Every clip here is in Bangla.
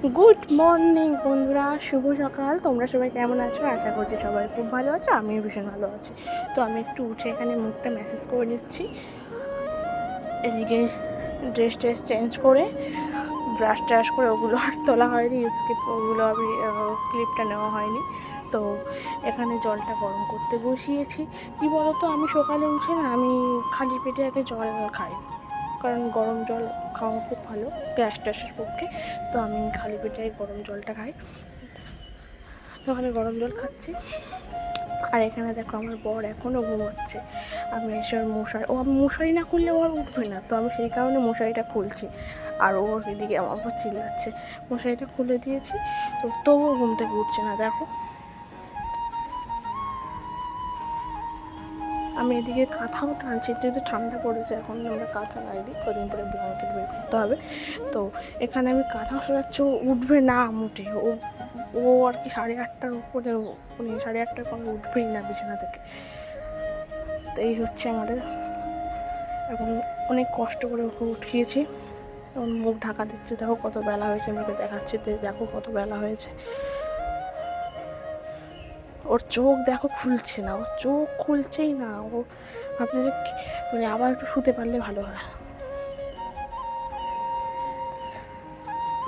গুড মর্নিং বন্ধুরা, শুভ সকাল। তোমরা সবাই কেমন আছো? আশা করছি সবাই খুব ভালো আছো, আমিও ভীষণ ভালো আছি। তো আমি একটু উঠে এখানে মুখটা ম্যাসেজ করে নিচ্ছি, এদিকে ড্রেস চেঞ্জ করে ব্রাশ ট্রাশ করে ওগুলো আর তোলা হয়নি, ওগুলো আমি ক্লিপটা নেওয়া হয়নি। তো এখানে জলটা গরম করতে বসিয়েছি। কি বলতো, আমি সকালে উঠে না, আমি খালি পেটে আগে জল খাই, কারণ গরম জল খাওয়া খুব ভালো গ্যাস ট্যাসের পক্ষে। তো আমি খালি পেটে গরম জলটা খাই, তো আমি গরম জল খাচ্ছি। আর এখানে দেখো আমার বর এখনও ঘুমাচ্ছে। আমি এসে আমি মশারি না খুললে ও আর উঠবে না, তো আমি সেই কারণে মশারিটা খুলছি। আর ও এদিকে আমার উপর চিল্লাচ্ছে। মশারিটা খুলে দিয়েছি, তো তবুও ঘুম থেকে উঠছে না। দেখো আমি এদিকে কাঁথাও টানছি, যেহেতু ঠান্ডা পড়েছে, এখন আমরা কাঁথা গাইনি, কদিন পরে ব্ল্যাঙ্কেট বের করতে হবে। তো এখানে আমি কাঁথা সরাচ্ছি, ও উঠবে না মোটে। ও আর কি 8:30টার উপরে, মানে 8:30টার পর উঠবেই না বিছানা থেকে। তো এই হচ্ছে আমাদের, এখন অনেক কষ্ট করে ওকে উঠিয়েছি। এখন মুখ ঢাকা দিচ্ছে, দেখো কত বেলা হয়েছে, আমাকে দেখাচ্ছে, দেখো কত বেলা হয়েছে। ওর চোখ দেখো খুলছে না, ওর চোখ খুলছেই না। ও ভাবছে যে মানে আবার একটু শুতে পারলে ভালো হয়।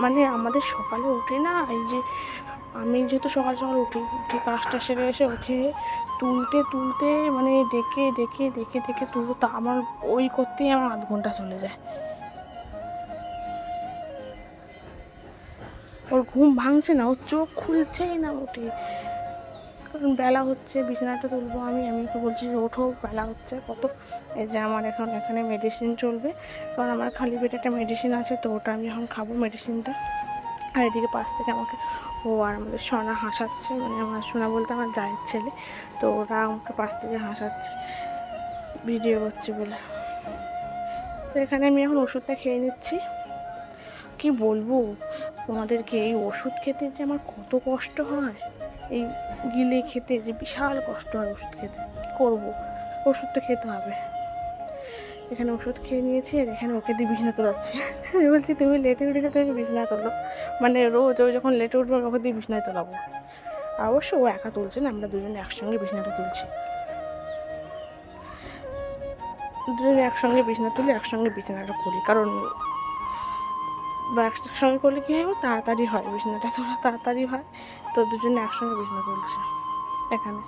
মানে আমাদের সকালে উঠে না, এই যে আমি যেহেতু সকাল সকাল উঠি, কাজটা সেরে এসে ওকে তুলতে মানে ডেকে তুলতে, তা আমার ওই করতেই আমার 0.5 ঘন্টা চলে যায়। ওর ঘুম ভাঙছে না, ওর চোখ খুলছেই না ওঠে। কারণ বেলা হচ্ছে, বিছানাটা তুলবো আমি ওকে বলছি যে ওঠো, বেলা হচ্ছে কত। এই যে আমার এখন এখানে মেডিসিন চলবে, কারণ আমার খালি পেটে একটা মেডিসিন আছে, তো ওটা আমি এখন খাবো মেডিসিনটা। আর এদিকে পাশ থেকে আমাকে ও আর আমাদের সোনা হাসাচ্ছে, মানে আমার সোনা বলতে আমার জায়ের ছেলে, তো ওরা আমাকে পাশ থেকে হাসাচ্ছে ভিডিও করছে বলে। তো এখানে আমি এখন ওষুধটা খেয়ে নিচ্ছি। কি বলবো তোমাদেরকে, এই ওষুধ খেতে যে আমার কত কষ্ট হয়, এই গিলে খেতে যে বিশাল কষ্ট হয় ওষুধ খেতে। কী করবো, ওষুধ তো খেতে হবে। এখানে ওষুধ খেয়ে নিয়েছি, আর এখানে ওকে দিয়ে বিছানা তোলাচ্ছি। আমি বলছি তুমি লেটে উঠেছো, তুমি বিছানা তোলো। মানে রোজ ও যখন লেটে উঠবো ওকে দিয়ে বিছানায় তোলাবো। আর অবশ্য ও একা তুলছে না, আমরা দুজনে একসঙ্গে বিছানাটা তুলছি। দুজনে একসঙ্গে বিছানা তুলি, একসঙ্গে বিছানাটা করি, কারণ বা একসঙ্গে করলে কী হয়, তাড়াতাড়ি হয়, বিছানাটা তোলা তাড়াতাড়ি হয়। তো দুজনে একসঙ্গে বিছানা তুলছে এখানে।